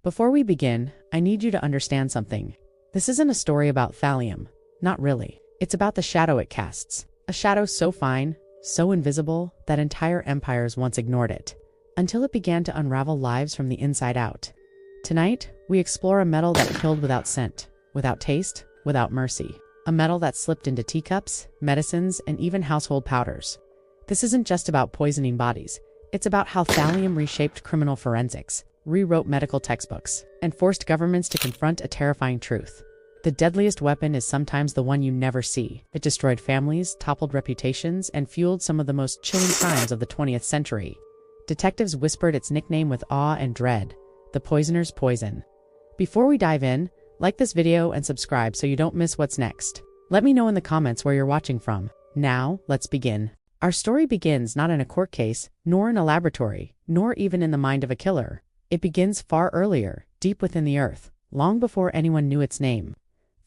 Before we begin, I need you to understand something. This isn't a story about thallium. Not really. It's about the shadow it casts. A shadow so fine, so invisible, that entire empires once ignored it, until it began to unravel lives from the inside out. Tonight, we explore a metal that killed without scent, without taste, without mercy. A metal that slipped into teacups, medicines, and even household powders. This isn't just about poisoning bodies. It's about how thallium reshaped criminal forensics, rewrote medical textbooks, and forced governments to confront a terrifying truth. The deadliest weapon is sometimes the one you never see. It destroyed families, toppled reputations, and fueled some of the most chilling crimes of the 20th century. Detectives whispered its nickname with awe and dread, the poisoner's poison. Before we dive in, like this video and subscribe so you don't miss what's next. Let me know in the comments where you're watching from. Now, let's begin. Our story begins not in a court case, nor in a laboratory, nor even in the mind of a killer. It begins far earlier, deep within the earth, long before anyone knew its name.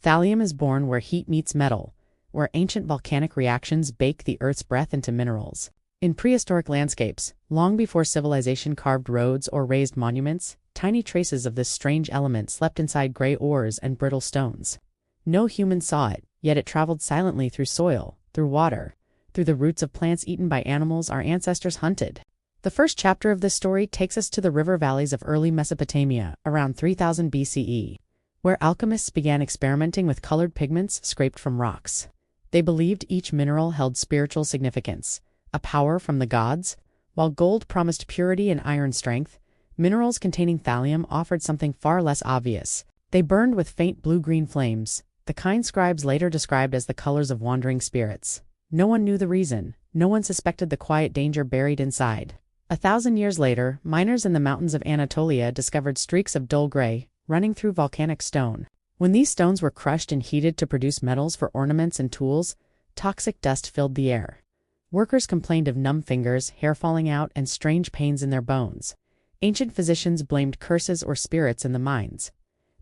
Thallium is born where heat meets metal, where ancient volcanic reactions bake the Earth's breath into minerals. In prehistoric landscapes, long before civilization carved roads or raised monuments, tiny traces of this strange element slept inside gray ores and brittle stones. No human saw it, yet it traveled silently through soil, through water, through the roots of plants eaten by animals our ancestors hunted. The first chapter of this story takes us to the river valleys of early Mesopotamia, around 3000 BCE, where alchemists began experimenting with colored pigments scraped from rocks. They believed each mineral held spiritual significance, a power from the gods. While gold promised purity and iron strength, minerals containing thallium offered something far less obvious. They burned with faint blue-green flames, the kind scribes later described as the colors of wandering spirits. No one knew the reason. No one suspected the quiet danger buried inside. 1,000 years later, miners in the mountains of Anatolia discovered streaks of dull gray, running through volcanic stone. When these stones were crushed and heated to produce metals for ornaments and tools, toxic dust filled the air. Workers complained of numb fingers, hair falling out, and strange pains in their bones. Ancient physicians blamed curses or spirits in the mines.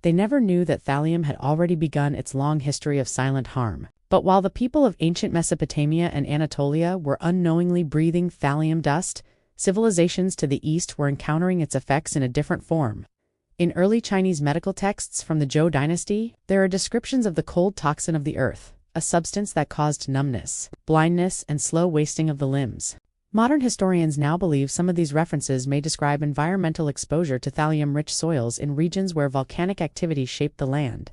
They never knew that thallium had already begun its long history of silent harm. But while the people of ancient Mesopotamia and Anatolia were unknowingly breathing thallium dust, civilizations to the east were encountering its effects in a different form. In early Chinese medical texts from the Zhou dynasty, there are descriptions of the cold toxin of the earth, a substance that caused numbness, blindness, and slow wasting of the limbs. Modern historians now believe some of these references may describe environmental exposure to thallium-rich soils in regions where volcanic activity shaped the land.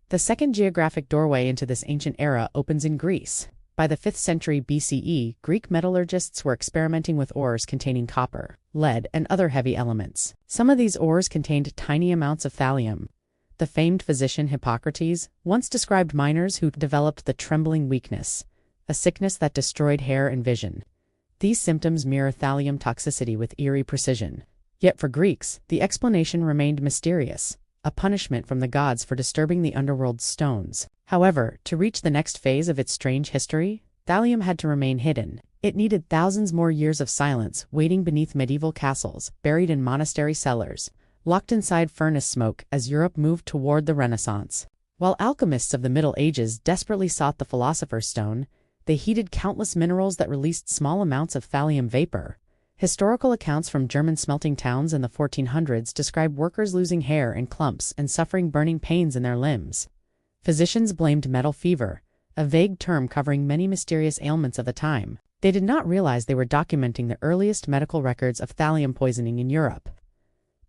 The second geographic doorway into this ancient era opens in Greece. By the 5th century BCE, Greek metallurgists were experimenting with ores containing copper, lead, and other heavy elements. Some of these ores contained tiny amounts of thallium. The famed physician Hippocrates once described miners who developed the trembling weakness, a sickness that destroyed hair and vision. These symptoms mirror thallium toxicity with eerie precision. Yet for Greeks, the explanation remained mysterious, a punishment from the gods for disturbing the underworld's stones. However, to reach the next phase of its strange history, thallium had to remain hidden. It needed thousands more years of silence, waiting beneath medieval castles, buried in monastery cellars, locked inside furnace smoke as Europe moved toward the Renaissance. While alchemists of the Middle Ages desperately sought the philosopher's stone, they heated countless minerals that released small amounts of thallium vapor. Historical accounts from German smelting towns in the 1400s describe workers losing hair in clumps and suffering burning pains in their limbs. Physicians blamed metal fever, a vague term covering many mysterious ailments of the time. They did not realize they were documenting the earliest medical records of thallium poisoning in Europe.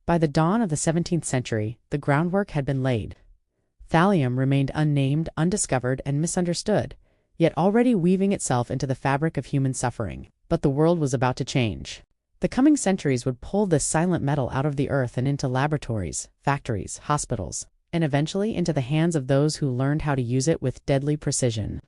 By the dawn of the 17th century, the groundwork had been laid. Thallium remained unnamed, undiscovered, and misunderstood, yet already weaving itself into the fabric of human suffering. But the world was about to change. The coming centuries would pull this silent metal out of the earth and into laboratories, factories, hospitals, and eventually into the hands of those who learned how to use it with deadly precision.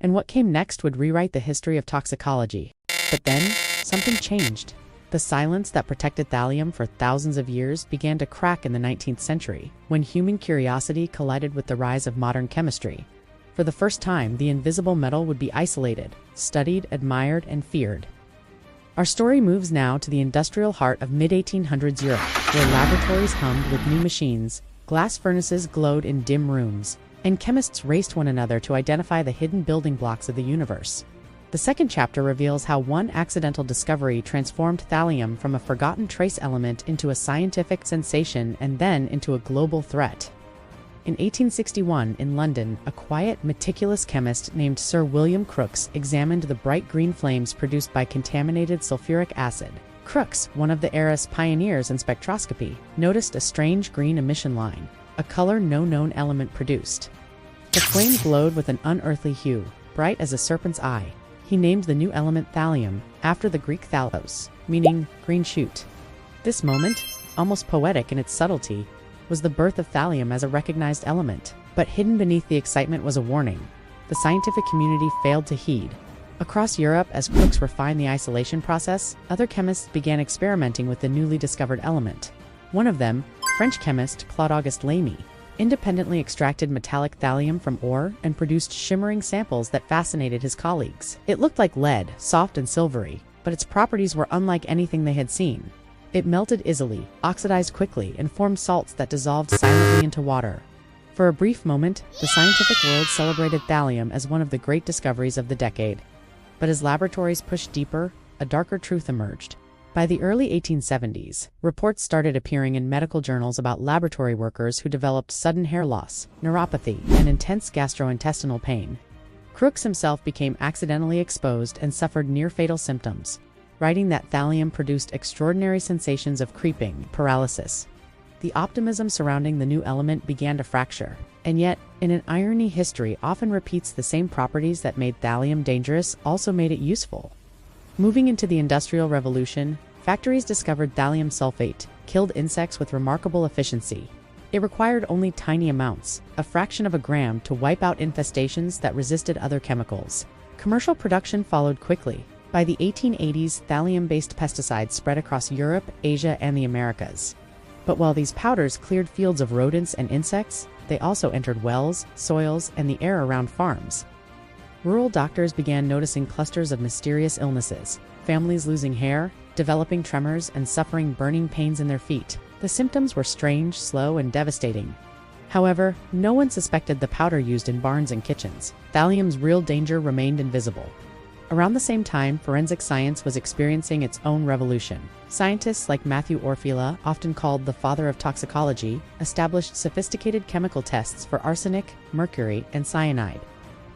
And what came next would rewrite the history of toxicology. But then, something changed. The silence that protected thallium for thousands of years began to crack in the 19th century, when human curiosity collided with the rise of modern chemistry. For the first time, the invisible metal would be isolated, studied, admired, and feared. Our story moves now to the industrial heart of mid-1800s Europe, where laboratories hummed with new machines, glass furnaces glowed in dim rooms, and chemists raced one another to identify the hidden building blocks of the universe. The second chapter reveals how one accidental discovery transformed thallium from a forgotten trace element into a scientific sensation and then into a global threat. In 1861, in London, a quiet, meticulous chemist named Sir William Crookes examined the bright green flames produced by contaminated sulfuric acid. Crookes, one of the era's pioneers in spectroscopy, noticed a strange green emission line, a color no known element produced. The flame glowed with an unearthly hue, bright as a serpent's eye. He named the new element thallium, after the Greek thallos, meaning green shoot. This moment, almost poetic in its subtlety, was the birth of thallium as a recognized element. But hidden beneath the excitement was a warning. The scientific community failed to heed. Across Europe, as Crookes refined the isolation process, other chemists began experimenting with the newly discovered element. One of them, French chemist Claude-Auguste Lamy, independently extracted metallic thallium from ore and produced shimmering samples that fascinated his colleagues. It looked like lead, soft and silvery, but its properties were unlike anything they had seen. It melted easily, oxidized quickly, and formed salts that dissolved silently into water. For a brief moment, the scientific world celebrated thallium as one of the great discoveries of the decade. But as laboratories pushed deeper, a darker truth emerged. By the early 1870s, reports started appearing in medical journals about laboratory workers who developed sudden hair loss, neuropathy, and intense gastrointestinal pain. Crookes himself became accidentally exposed and suffered near-fatal symptoms, writing that thallium produced extraordinary sensations of creeping, paralysis. The optimism surrounding the new element began to fracture, and yet, in an irony history often repeats the same properties that made thallium dangerous also made it useful. Moving into the Industrial Revolution, factories discovered thallium sulfate, killed insects with remarkable efficiency. It required only tiny amounts, a fraction of a gram, to wipe out infestations that resisted other chemicals. Commercial production followed quickly. By the 1880s, thallium-based pesticides spread across Europe, Asia, and the Americas. But while these powders cleared fields of rodents and insects, they also entered wells, soils, and the air around farms. Rural doctors began noticing clusters of mysterious illnesses, families losing hair, developing tremors, and suffering burning pains in their feet. The symptoms were strange, slow, and devastating. However, no one suspected the powder used in barns and kitchens. Thallium's real danger remained invisible. Around the same time, forensic science was experiencing its own revolution. Scientists like Matthew Orfila, often called the father of toxicology, established sophisticated chemical tests for arsenic, mercury, and cyanide.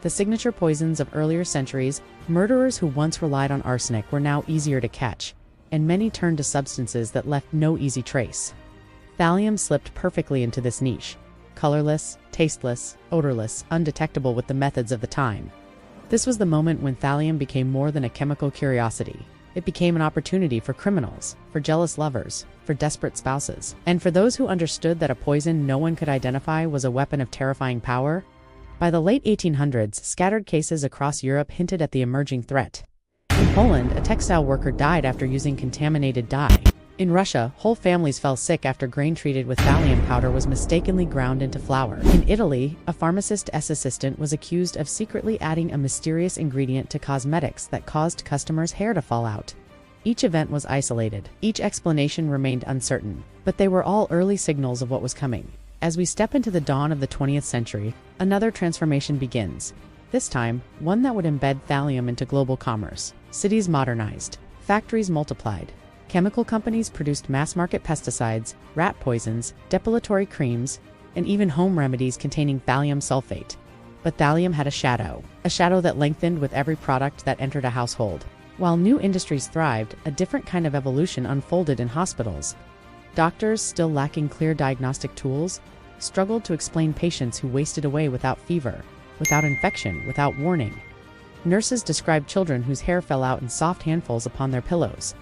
The signature poisons of earlier centuries, murderers who once relied on arsenic were now easier to catch, and many turned to substances that left no easy trace. Thallium slipped perfectly into this niche, colorless, tasteless, odorless, undetectable with the methods of the time. This was the moment when thallium became more than a chemical curiosity. It became an opportunity for criminals, for jealous lovers, for desperate spouses, and for those who understood that a poison no one could identify was a weapon of terrifying power. By the late 1800s, scattered cases across Europe hinted at the emerging threat. In Poland, a textile worker died after using contaminated dye. In Russia, whole families fell sick after grain treated with thallium powder was mistakenly ground into flour. In Italy, a pharmacist's assistant was accused of secretly adding a mysterious ingredient to cosmetics that caused customers' hair to fall out. Each event was isolated. Each explanation remained uncertain, but they were all early signals of what was coming. As we step into the dawn of the 20th century, another transformation begins. This time, one that would embed thallium into global commerce. Cities modernized. Factories multiplied. Chemical companies produced mass-market pesticides, rat poisons, depilatory creams, and even home remedies containing thallium sulfate. But thallium had a shadow that lengthened with every product that entered a household. While new industries thrived, a different kind of evolution unfolded in hospitals. Doctors, still lacking clear diagnostic tools, struggled to explain patients who wasted away without fever, without infection, without warning. Nurses described children whose hair fell out in soft handfuls upon their pillows.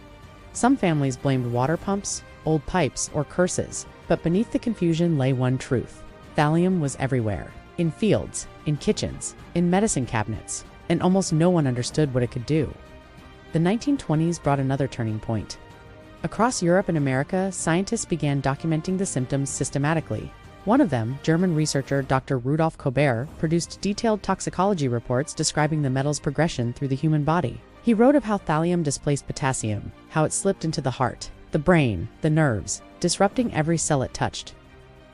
Some families blamed water pumps, old pipes, or curses, but beneath the confusion lay one truth. Thallium was everywhere. In fields, in kitchens, in medicine cabinets, and almost no one understood what it could do. The 1920s brought another turning point. Across Europe and America, scientists began documenting the symptoms systematically. One of them, German researcher Dr. Rudolf Kober, produced detailed toxicology reports describing the metal's progression through the human body. He wrote of how thallium displaced potassium, how it slipped into the heart, the brain, the nerves, disrupting every cell it touched.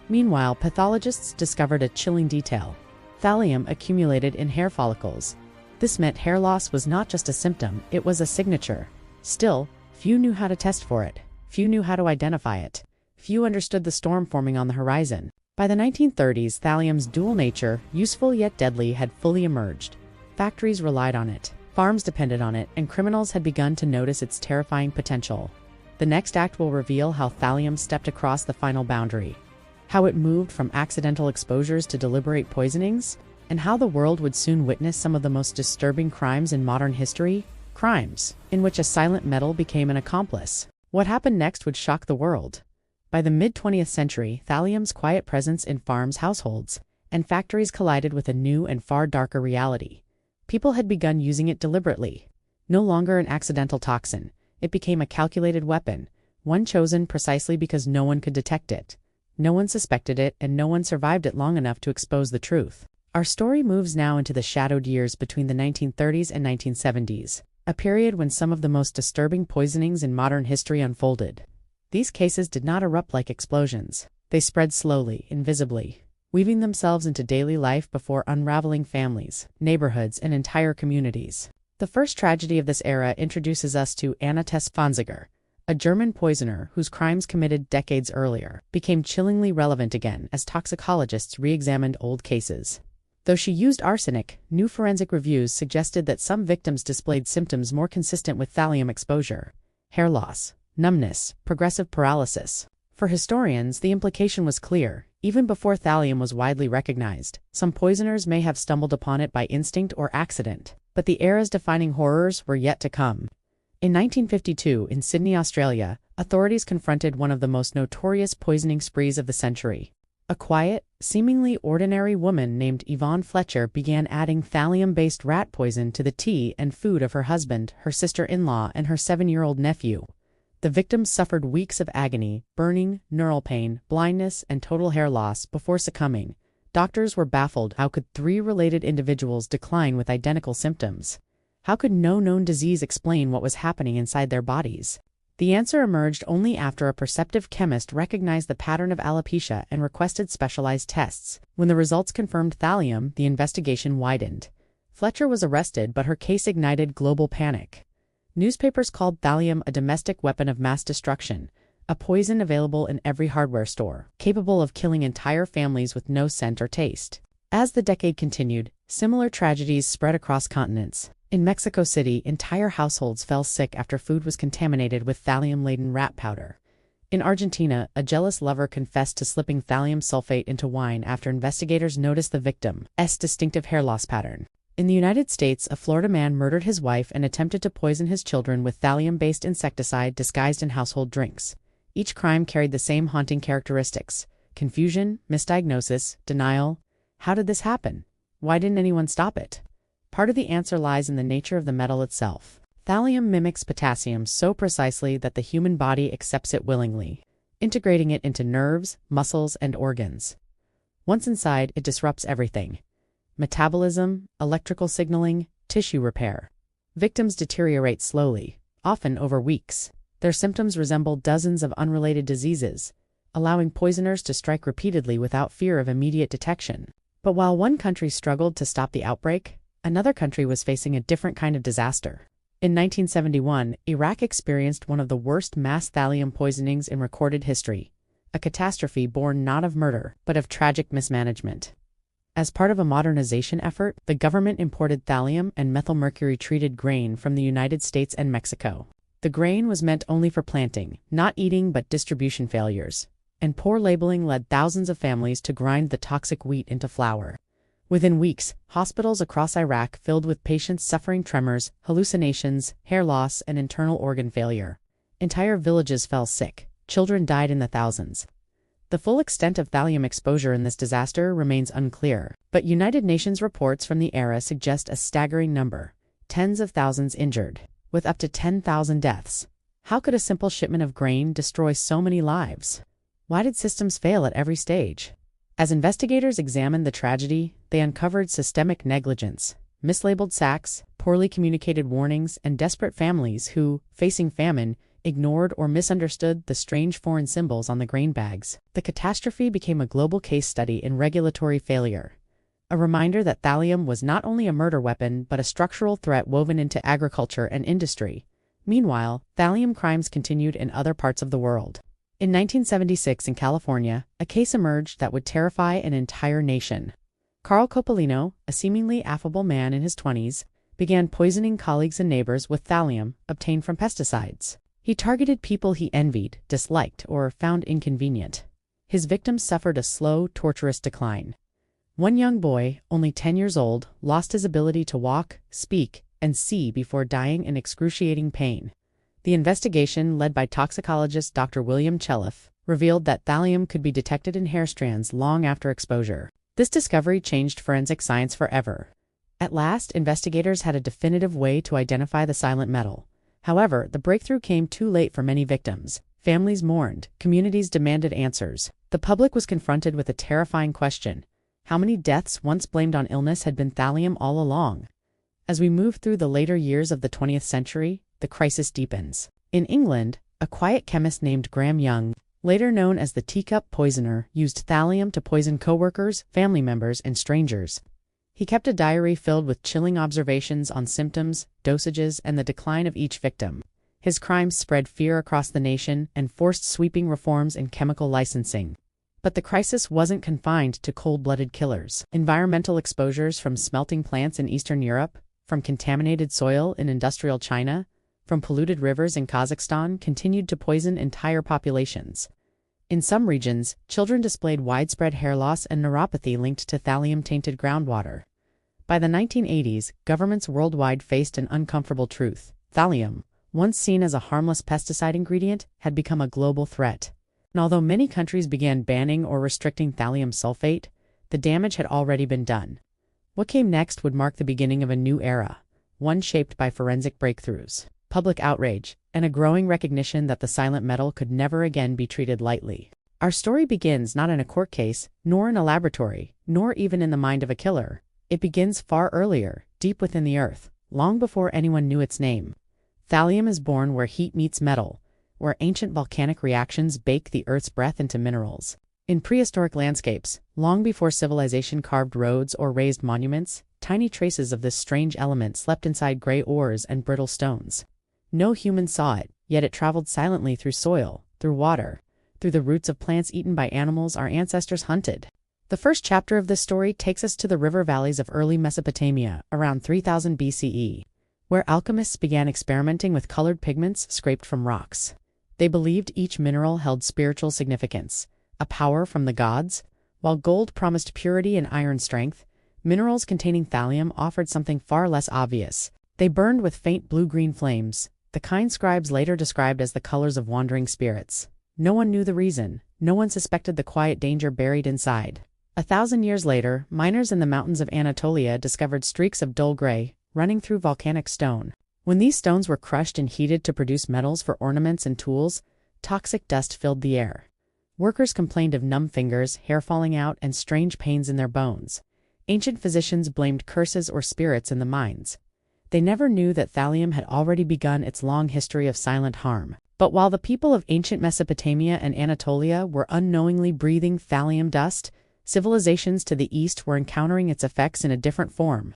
Meanwhile, pathologists discovered a chilling detail. Thallium accumulated in hair follicles. This meant hair loss was not just a symptom, it was a signature. Still, few knew how to test for it. Few knew how to identify it. Few understood the storm forming on the horizon. By the 1930s, thallium's dual nature, useful yet deadly, had fully emerged. Factories relied on it, farms depended on it, and criminals had begun to notice its terrifying potential. The next act will reveal how thallium stepped across the final boundary, how it moved from accidental exposures to deliberate poisonings, and how the world would soon witness some of the most disturbing crimes in modern history, crimes in which a silent metal became an accomplice. What happened next would shock the world. By the mid-20th century, thallium's quiet presence in farms, households, and factories collided with a new and far darker reality. People had begun using it deliberately. No longer an accidental toxin, it became a calculated weapon, one chosen precisely because no one could detect it. No one suspected it, and no one survived it long enough to expose the truth. Our story moves now into the shadowed years between the 1930s and 1970s, a period when some of the most disturbing poisonings in modern history unfolded. These cases did not erupt like explosions. They spread slowly, invisibly, weaving themselves into daily life before unraveling families, neighborhoods, and entire communities. The first tragedy of this era introduces us to Anna Tesfanziger, a German poisoner whose crimes committed decades earlier became chillingly relevant again as toxicologists re-examined old cases. Though she used arsenic, new forensic reviews suggested that some victims displayed symptoms more consistent with thallium exposure: hair loss, numbness, progressive paralysis. For historians, the implication was clear. Even before thallium was widely recognized, some poisoners may have stumbled upon it by instinct or accident. But the era's defining horrors were yet to come. In 1952, in Sydney, Australia, authorities confronted one of the most notorious poisoning sprees of the century. A quiet, seemingly ordinary woman named Yvonne Fletcher began adding thallium-based rat poison to the tea and food of her husband, her sister-in-law, and her 7-year-old nephew. The victims suffered weeks of agony, burning, neural pain, blindness, and total hair loss before succumbing. Doctors were baffled. How could 3 related individuals decline with identical symptoms? How could no known disease explain what was happening inside their bodies? The answer emerged only after a perceptive chemist recognized the pattern of alopecia and requested specialized tests. When the results confirmed thallium, the investigation widened. Fletcher was arrested, but her case ignited global panic. Newspapers called thallium a domestic weapon of mass destruction, a poison available in every hardware store, capable of killing entire families with no scent or taste. As the decade continued, similar tragedies spread across continents. In Mexico City, entire households fell sick after food was contaminated with thallium-laden rat powder. In Argentina, a jealous lover confessed to slipping thallium sulfate into wine after investigators noticed the victim's distinctive hair loss pattern. In the United States, a Florida man murdered his wife and attempted to poison his children with thallium-based insecticide disguised in household drinks. Each crime carried the same haunting characteristics: confusion, misdiagnosis, denial. How did this happen? Why didn't anyone stop it? Part of the answer lies in the nature of the metal itself. Thallium mimics potassium so precisely that the human body accepts it willingly, integrating it into nerves, muscles, and organs. Once inside, it disrupts everything: metabolism, electrical signaling, tissue repair. Victims deteriorate slowly, often over weeks. Their symptoms resemble dozens of unrelated diseases, allowing poisoners to strike repeatedly without fear of immediate detection. But while one country struggled to stop the outbreak, another country was facing a different kind of disaster. In 1971, Iraq experienced one of the worst mass thallium poisonings in recorded history, a catastrophe born not of murder, but of tragic mismanagement. As part of a modernization effort, the government imported thallium and methylmercury-treated grain from the United States and Mexico. The grain was meant only for planting, not eating, but distribution failures, and poor labeling led thousands of families to grind the toxic wheat into flour. Within weeks, hospitals across Iraq filled with patients suffering tremors, hallucinations, hair loss, and internal organ failure. Entire villages fell sick. Children died in the thousands. The full extent of thallium exposure in this disaster remains unclear, but United Nations reports from the era suggest a staggering number: tens of thousands injured, with up to 10,000 deaths. How could a simple shipment of grain destroy so many lives? Why did systems fail at every stage? As investigators examined the tragedy, they uncovered systemic negligence, mislabeled sacks, poorly communicated warnings, and desperate families who, facing famine, ignored or misunderstood the strange foreign symbols on the grain bags. The catastrophe became a global case study in regulatory failure. a reminder that thallium was not only a murder weapon but a structural threat woven into agriculture and industry. Meanwhile, thallium crimes continued in other parts of the world. In 1976 in California, a case emerged that would terrify an entire nation. Carl Coppolino, a seemingly affable man in his 20s, began poisoning colleagues and neighbors with thallium obtained from pesticides. He targeted people he envied, disliked, or found inconvenient. His victims suffered a slow, torturous decline. One young boy, only 10 years old, lost his ability to walk, speak, and see before dying in excruciating pain. The investigation, led by toxicologist Dr. William Chelliff, revealed that thallium could be detected in hair strands long after exposure. This discovery changed forensic science forever. At last, investigators had a definitive way to identify the silent metal. However, the breakthrough came too late for many victims. Families mourned, communities demanded answers. The public was confronted with a terrifying question: how many deaths once blamed on illness had been thallium all along? As we move through the later years of the 20th century, the crisis deepens. In England, a quiet chemist named Graham Young, later known as the teacup poisoner, used thallium to poison coworkers, family members, and strangers. He kept a diary filled with chilling observations on symptoms, dosages, and the decline of each victim. His crimes spread fear across the nation and forced sweeping reforms in chemical licensing. But the crisis wasn't confined to cold-blooded killers. Environmental exposures from smelting plants in Eastern Europe, from contaminated soil in industrial China, from polluted rivers in Kazakhstan continued to poison entire populations. In some regions, children displayed widespread hair loss and neuropathy linked to thallium-tainted groundwater. By the 1980s, governments worldwide faced an uncomfortable truth: thallium, once seen as a harmless pesticide ingredient, had become a global threat. And although many countries began banning or restricting thallium sulfate, the damage had already been done. What came next would mark the beginning of a new era, one shaped by forensic breakthroughs, public outrage, and a growing recognition that the silent metal could never again be treated lightly. Our story begins not in a court case, nor in a laboratory, nor even in the mind of a killer. It begins far earlier, deep within the earth, long before anyone knew its name. Thallium is born where heat meets metal, where ancient volcanic reactions bake the Earth's breath into minerals. In prehistoric landscapes, long before civilization carved roads or raised monuments, tiny traces of this strange element slept inside gray ores and brittle stones. No human saw it, yet it traveled silently through soil, through water, through the roots of plants eaten by animals our ancestors hunted. The first chapter of this story takes us to the river valleys of early Mesopotamia, around 3000 BCE, where alchemists began experimenting with colored pigments scraped from rocks. They believed each mineral held spiritual significance, a power from the gods. While gold promised purity and iron strength, minerals containing thallium offered something far less obvious. They burned with faint blue-green flames, the kind scribes later described as the colors of wandering spirits. No one knew the reason. No one suspected the quiet danger buried inside. 1,000 years later, miners in the mountains of Anatolia discovered streaks of dull gray, running through volcanic stone. When these stones were crushed and heated to produce metals for ornaments and tools, toxic dust filled the air. Workers complained of numb fingers, hair falling out, and strange pains in their bones. Ancient physicians blamed curses or spirits in the mines. They never knew that thallium had already begun its long history of silent harm. But while the people of ancient Mesopotamia and Anatolia were unknowingly breathing thallium dust, civilizations to the east were encountering its effects in a different form.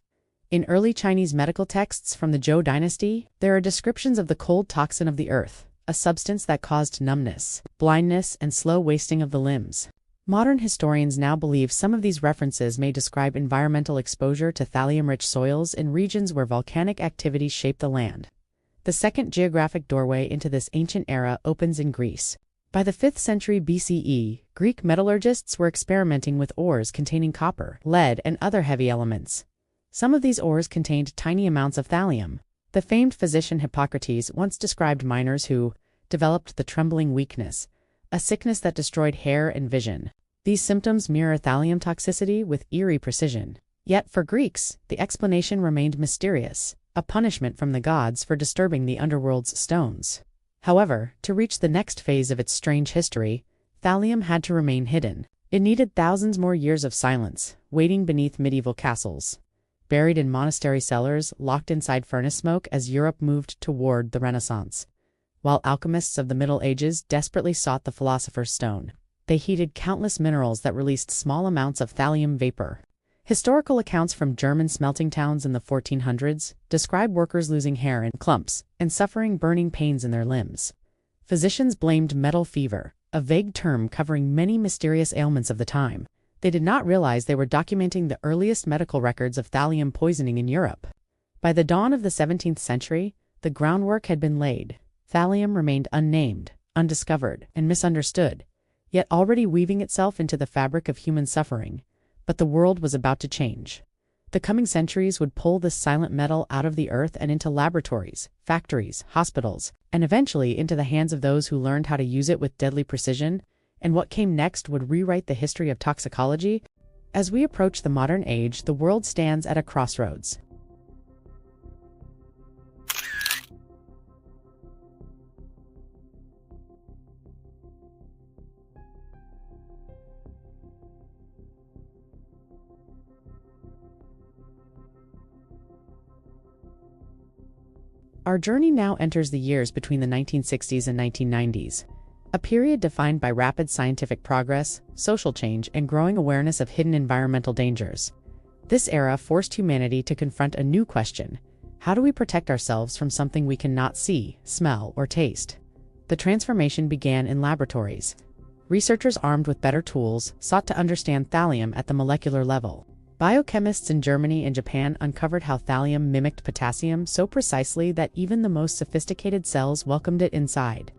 In early Chinese medical texts from the Zhou dynasty, there are descriptions of the cold toxin of the earth, a substance that caused numbness, blindness, and slow wasting of the limbs. Modern historians now believe some of these references may describe environmental exposure to thallium-rich soils in regions where volcanic activity shaped the land. The second geographic doorway into this ancient era opens in Greece. By the 5th century BCE, Greek metallurgists were experimenting with ores containing copper, lead, and other heavy elements. Some of these ores contained tiny amounts of thallium. The famed physician Hippocrates once described miners who developed the trembling weakness, a sickness that destroyed hair and vision. These symptoms mirror thallium toxicity with eerie precision. Yet for Greeks, the explanation remained mysterious, a punishment from the gods for disturbing the underworld's stones. However, to reach the next phase of its strange history, thallium had to remain hidden. It needed thousands more years of silence, waiting beneath medieval castles, buried in monastery cellars, locked inside furnace smoke as Europe moved toward the Renaissance. While alchemists of the Middle Ages desperately sought the philosopher's stone, they heated countless minerals that released small amounts of thallium vapor. Historical accounts from German smelting towns in the 1400s describe workers losing hair in clumps and suffering burning pains in their limbs. Physicians blamed metal fever, a vague term covering many mysterious ailments of the time. They did not realize they were documenting the earliest medical records of thallium poisoning in Europe. By the dawn of the 17th century, the groundwork had been laid. Thallium remained unnamed, undiscovered, and misunderstood, yet already weaving itself into the fabric of human suffering. But the world was about to change. The coming centuries would pull this silent metal out of the earth and into laboratories, factories, hospitals, and eventually into the hands of those who learned how to use it with deadly precision. And what came next would rewrite the history of toxicology. As we approach the modern age, the world stands at a crossroads. Our journey now enters the years between the 1960s and 1990s, a period defined by rapid scientific progress, social change, and growing awareness of hidden environmental dangers. This era forced humanity to confront a new question: how do we protect ourselves from something we cannot see, smell, or taste? The transformation began in laboratories. Researchers armed with better tools sought to understand thallium at the molecular level. Biochemists in Germany and Japan uncovered how thallium mimicked potassium so precisely that even the most sophisticated cells welcomed it inside.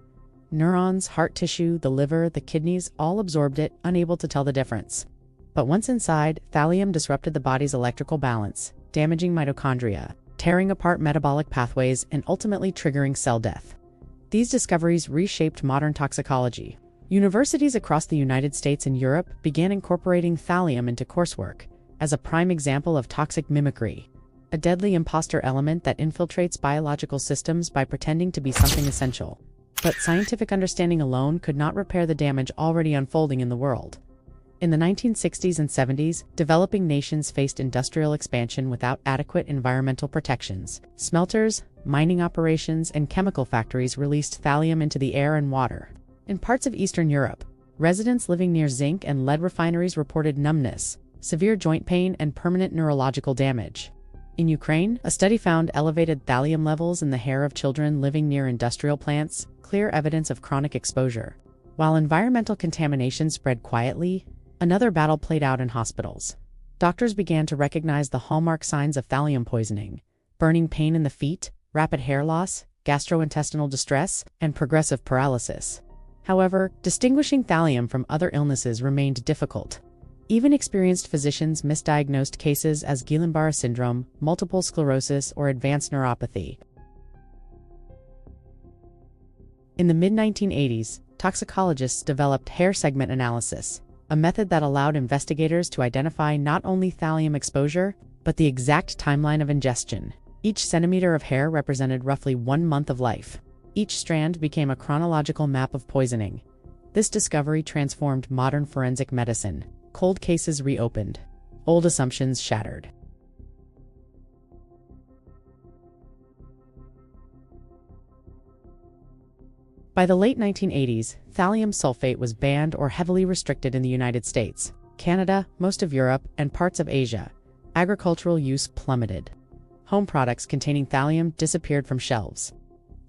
Neurons, heart tissue, the liver, the kidneys all absorbed it, unable to tell the difference. But once inside, thallium disrupted the body's electrical balance, damaging mitochondria, tearing apart metabolic pathways, and ultimately triggering cell death. These discoveries reshaped modern toxicology. Universities across the United States and Europe began incorporating thallium into coursework, as a prime example of toxic mimicry, a deadly imposter element that infiltrates biological systems by pretending to be something essential. But scientific understanding alone could not repair the damage already unfolding in the world. In the 1960s and 70s, developing nations faced industrial expansion without adequate environmental protections. Smelters, mining operations, and chemical factories released thallium into the air and water. In parts of Eastern Europe, residents living near zinc and lead refineries reported numbness, severe joint pain, and permanent neurological damage. In Ukraine, a study found elevated thallium levels in the hair of children living near industrial plants, clear evidence of chronic exposure. While environmental contamination spread quietly, another battle played out in hospitals. Doctors began to recognize the hallmark signs of thallium poisoning: burning pain in the feet, rapid hair loss, gastrointestinal distress, and progressive paralysis. However, distinguishing thallium from other illnesses remained difficult. Even experienced physicians misdiagnosed cases as Guillain-Barré syndrome, multiple sclerosis, or advanced neuropathy. In the mid-1980s, toxicologists developed hair segment analysis, a method that allowed investigators to identify not only thallium exposure, but the exact timeline of ingestion. Each centimeter of hair represented roughly 1 month of life. Each strand became a chronological map of poisoning. This discovery transformed modern forensic medicine. Cold cases reopened, old assumptions shattered. By the late 1980s, thallium sulfate was banned or heavily restricted in the United States, Canada, most of Europe, and parts of Asia. Agricultural use plummeted. Home products containing thallium disappeared from shelves.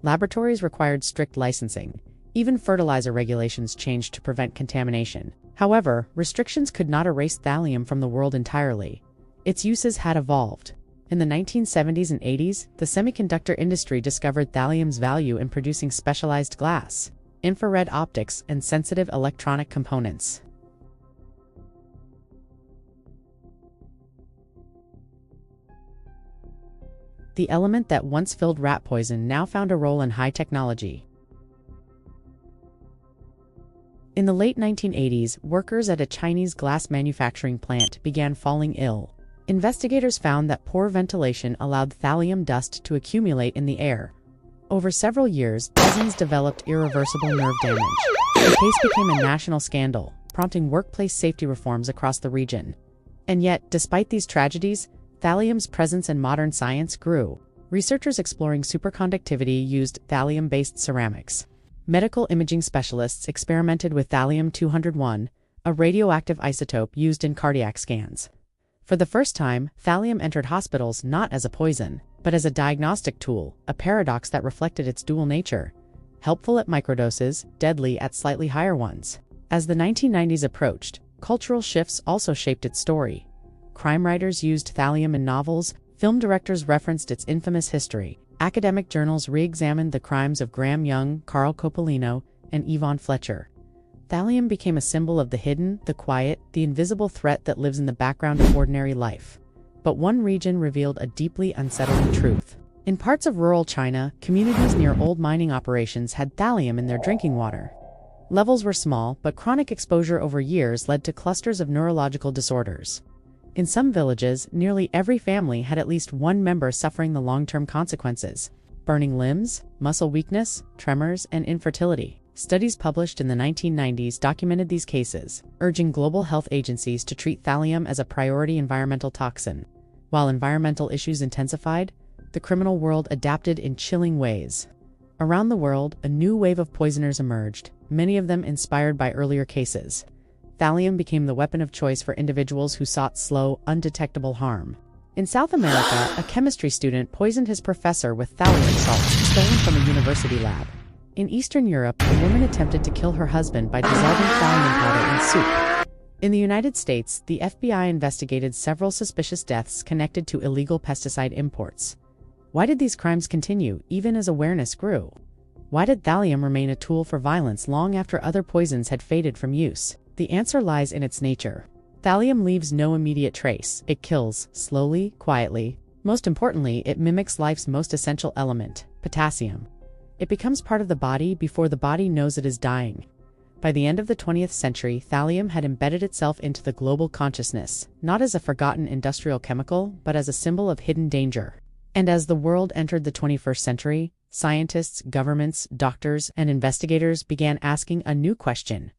Laboratories required strict licensing. Even fertilizer regulations changed to prevent contamination. However, restrictions could not erase thallium from the world entirely. Its uses had evolved. In the 1970s and 80s, the semiconductor industry discovered thallium's value in producing specialized glass, infrared optics, and sensitive electronic components. The element that once filled rat poison now found a role in high technology. In the late 1980s, workers at a Chinese glass manufacturing plant began falling ill. Investigators found that poor ventilation allowed thallium dust to accumulate in the air. Over several years, dozens developed irreversible nerve damage. The case became a national scandal, prompting workplace safety reforms across the region. And yet, despite these tragedies, thallium's presence in modern science grew. Researchers exploring superconductivity used thallium-based ceramics. Medical imaging specialists experimented with thallium-201, a radioactive isotope used in cardiac scans. For the first time, thallium entered hospitals not as a poison, but as a diagnostic tool, a paradox that reflected its dual nature: helpful at microdoses, deadly at slightly higher ones. As the 1990s approached, cultural shifts also shaped its story. Crime writers used thallium in novels, film directors referenced its infamous history, academic journals re-examined the crimes of Graham Young, Carl Copolino, and Yvonne Fletcher. Thallium became a symbol of the hidden, the quiet, the invisible threat that lives in the background of ordinary life. But one region revealed a deeply unsettling truth. In parts of rural China, communities near old mining operations had thallium in their drinking water. Levels were small, but chronic exposure over years led to clusters of neurological disorders. In some villages, nearly every family had at least one member suffering the long-term consequences: burning limbs, muscle weakness, tremors, and infertility. Studies published in the 1990s documented these cases, urging global health agencies to treat thallium as a priority environmental toxin. While environmental issues intensified, the criminal world adapted in chilling ways. Around the world, a new wave of poisoners emerged, many of them inspired by earlier cases. Thallium became the weapon of choice for individuals who sought slow, undetectable harm. In South America, a chemistry student poisoned his professor with thallium salts stolen from a university lab. In Eastern Europe, a woman attempted to kill her husband by dissolving thallium powder in soup. In the United States, the FBI investigated several suspicious deaths connected to illegal pesticide imports. Why did these crimes continue, even as awareness grew? Why did thallium remain a tool for violence long after other poisons had faded from use? The answer lies in its nature. Thallium leaves no immediate trace. It kills, slowly, quietly. Most importantly, it mimics life's most essential element, potassium. It becomes part of the body before the body knows it is dying. By the end of the 20th century, thallium had embedded itself into the global consciousness, not as a forgotten industrial chemical, but as a symbol of hidden danger. And as the world entered the 21st century, scientists, governments, doctors, and investigators began asking a new question.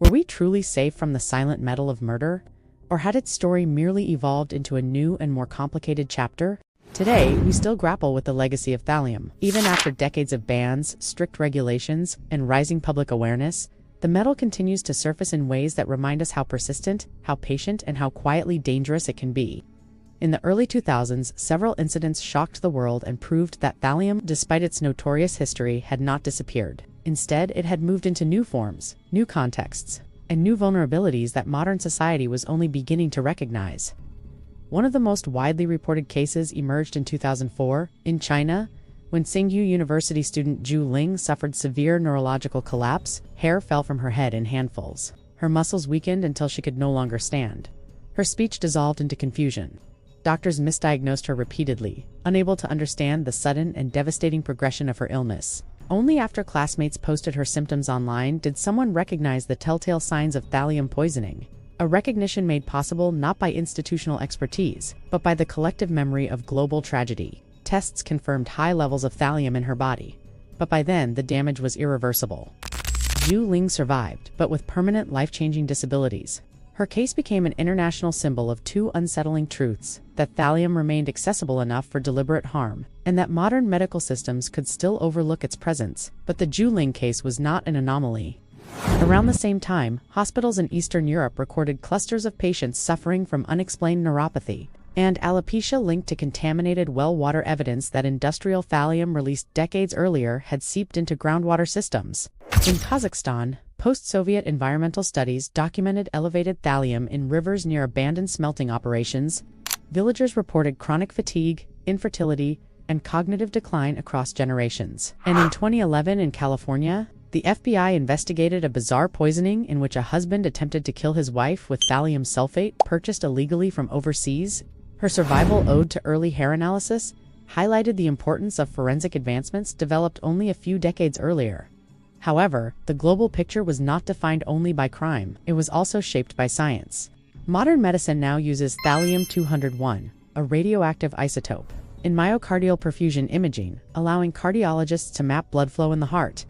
Were we truly safe from the silent metal of murder? Or had its story merely evolved into a new and more complicated chapter? Today, we still grapple with the legacy of thallium. Even after decades of bans, strict regulations, and rising public awareness, the metal continues to surface in ways that remind us how persistent, how patient, and how quietly dangerous it can be. In the early 2000s, several incidents shocked the world and proved that thallium, despite its notorious history, had not disappeared. Instead, it had moved into new forms, new contexts, and new vulnerabilities that modern society was only beginning to recognize. One of the most widely reported cases emerged in 2004, in China, when Tsinghua University student Zhu Ling suffered severe neurological collapse. Hair fell from her head in handfuls. Her muscles weakened until she could no longer stand. Her speech dissolved into confusion. Doctors misdiagnosed her repeatedly, unable to understand the sudden and devastating progression of her illness. Only after classmates posted her symptoms online did someone recognize the telltale signs of thallium poisoning. A recognition made possible not by institutional expertise, but by the collective memory of global tragedy. Tests confirmed high levels of thallium in her body, but by then the damage was irreversible. Zhu Ling survived, but with permanent life-changing disabilities. Her case became an international symbol of two unsettling truths: that thallium remained accessible enough for deliberate harm, and that modern medical systems could still overlook its presence. But the Zhu Ling case was not an anomaly. Around the same time, hospitals in Eastern Europe recorded clusters of patients suffering from unexplained neuropathy and alopecia linked to contaminated well water, evidence that industrial thallium released decades earlier had seeped into groundwater systems. In Kazakhstan, post-Soviet environmental studies documented elevated thallium in rivers near abandoned smelting operations. Villagers reported chronic fatigue, infertility, and cognitive decline across generations. And in 2011 in California, the FBI investigated a bizarre poisoning in which a husband attempted to kill his wife with thallium sulfate purchased illegally from overseas. Her survival, owed to early hair analysis, highlighted the importance of forensic advancements developed only a few decades earlier. However, the global picture was not defined only by crime, it was also shaped by science. Modern medicine now uses thallium-201, a radioactive isotope, in myocardial perfusion imaging, allowing cardiologists to map blood flow in the heart.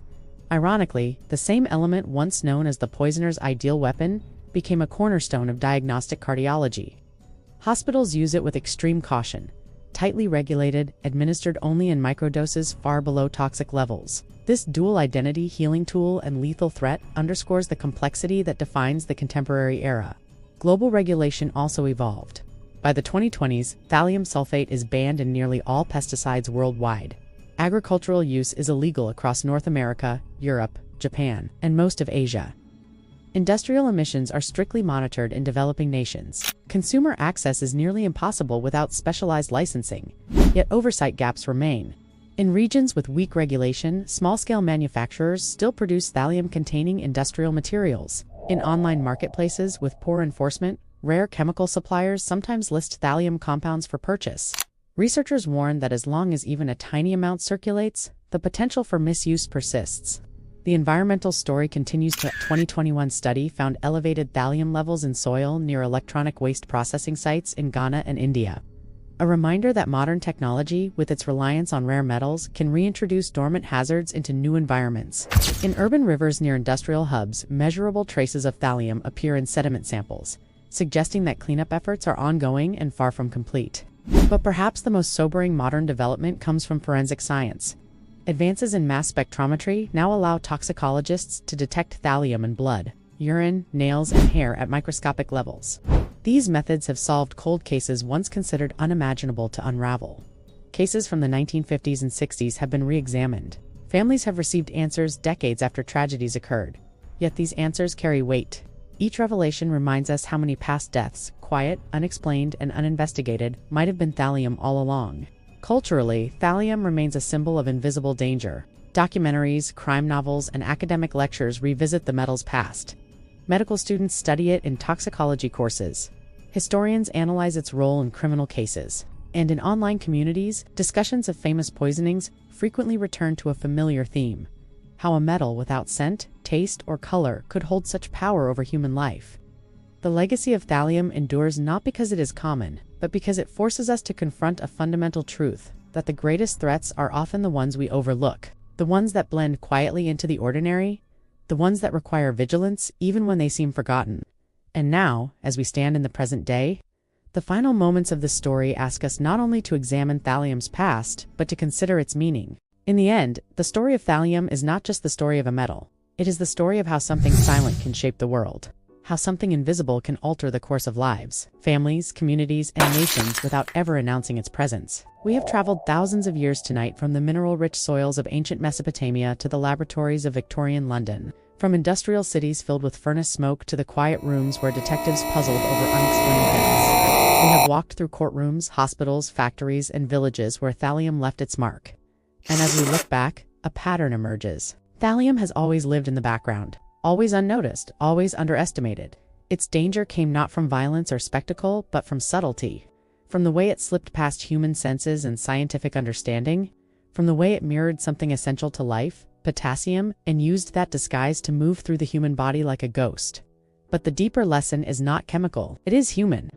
Ironically, the same element once known as the poisoner's ideal weapon became a cornerstone of diagnostic cardiology. Hospitals use it with extreme caution, tightly regulated, administered only in microdoses far below toxic levels. This dual identity, healing tool and lethal threat, underscores the complexity that defines the contemporary era. Global regulation also evolved. By the 2020s, thallium sulfate is banned in nearly all pesticides worldwide. Agricultural use is illegal across North America, Europe, Japan, and most of Asia. Industrial emissions are strictly monitored in developing nations. Consumer access is nearly impossible without specialized licensing, yet oversight gaps remain. In regions with weak regulation, small-scale manufacturers still produce thallium-containing industrial materials. In online marketplaces with poor enforcement, rare chemical suppliers sometimes list thallium compounds for purchase. Researchers warn that as long as even a tiny amount circulates, the potential for misuse persists. The environmental story continues. A 2021 study found elevated thallium levels in soil near electronic waste processing sites in Ghana and India. A reminder that modern technology, with its reliance on rare metals, can reintroduce dormant hazards into new environments. In urban rivers near industrial hubs, measurable traces of thallium appear in sediment samples, suggesting that cleanup efforts are ongoing and far from complete. But perhaps the most sobering modern development comes from forensic science. Advances in mass spectrometry now allow toxicologists to detect thallium in blood, urine, nails, and hair at microscopic levels. These methods have solved cold cases once considered unimaginable to unravel. Cases from the 1950s and 60s have been re-examined. Families have received answers decades after tragedies occurred. Yet these answers carry weight. Each revelation reminds us how many past deaths, quiet, unexplained, and uninvestigated, might have been thallium all along. Culturally, thallium remains a symbol of invisible danger. Documentaries, crime novels, and academic lectures revisit the metal's past. Medical students study it in toxicology courses. Historians analyze its role in criminal cases. And in online communities, discussions of famous poisonings frequently return to a familiar theme: how a metal without scent, taste, or color could hold such power over human life. The legacy of thallium endures not because it is common, but because it forces us to confront a fundamental truth, that the greatest threats are often the ones we overlook, the ones that blend quietly into the ordinary, the ones that require vigilance even when they seem forgotten. And now, as we stand in the present day, the final moments of this story ask us not only to examine thallium's past, but to consider its meaning. In the end, the story of thallium is not just the story of a metal. It is the story of how something silent can shape the world. How something invisible can alter the course of lives, families, communities, and nations without ever announcing its presence. We have traveled thousands of years tonight, from the mineral-rich soils of ancient Mesopotamia to the laboratories of Victorian London, from industrial cities filled with furnace smoke to the quiet rooms where detectives puzzled over unexplained events. We have walked through courtrooms, hospitals, factories, and villages where thallium left its mark. And as we look back, a pattern emerges. Thallium has always lived in the background. Always unnoticed, always underestimated. Its danger came not from violence or spectacle, but from subtlety. From the way it slipped past human senses and scientific understanding, from the way it mirrored something essential to life, potassium, and used that disguise to move through the human body like a ghost. But the deeper lesson is not chemical, it is human.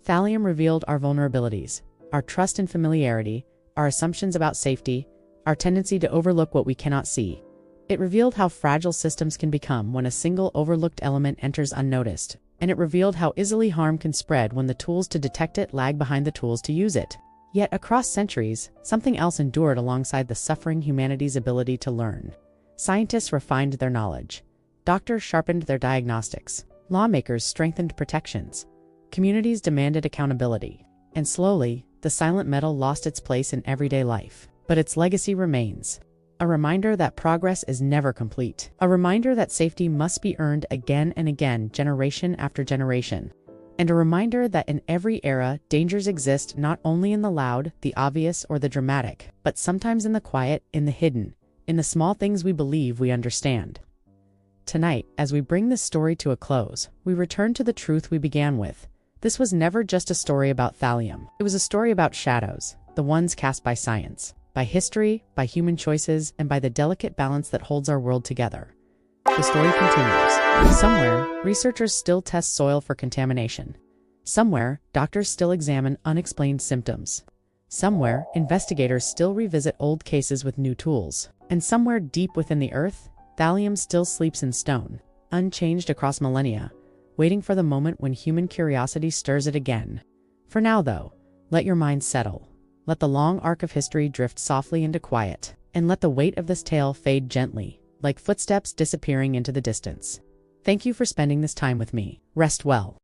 Thallium revealed our vulnerabilities, our trust in familiarity, our assumptions about safety, our tendency to overlook what we cannot see. It revealed how fragile systems can become when a single overlooked element enters unnoticed, and it revealed how easily harm can spread when the tools to detect it lag behind the tools to use it. Yet across centuries, something else endured alongside the suffering humanity's ability to learn. Scientists refined their knowledge. Doctors sharpened their diagnostics. Lawmakers strengthened protections. Communities demanded accountability. And slowly, the silent metal lost its place in everyday life. But its legacy remains. A reminder that progress is never complete. A reminder that safety must be earned again and again, generation after generation. And a reminder that in every era, dangers exist not only in the loud, the obvious, or the dramatic, but sometimes in the quiet, in the hidden, in the small things we believe we understand. Tonight, as we bring this story to a close, we return to the truth we began with. This was never just a story about thallium. It was a story about shadows, the ones cast by science, by history, by human choices, and by the delicate balance that holds our world together. The story continues. Somewhere, researchers still test soil for contamination. Somewhere, doctors still examine unexplained symptoms. Somewhere, investigators still revisit old cases with new tools. And somewhere deep within the earth, thallium still sleeps in stone, unchanged across millennia, waiting for the moment when human curiosity stirs it again. For now, though, let your mind settle. Let the long arc of history drift softly into quiet, and let the weight of this tale fade gently, like footsteps disappearing into the distance. Thank you for spending this time with me. Rest well.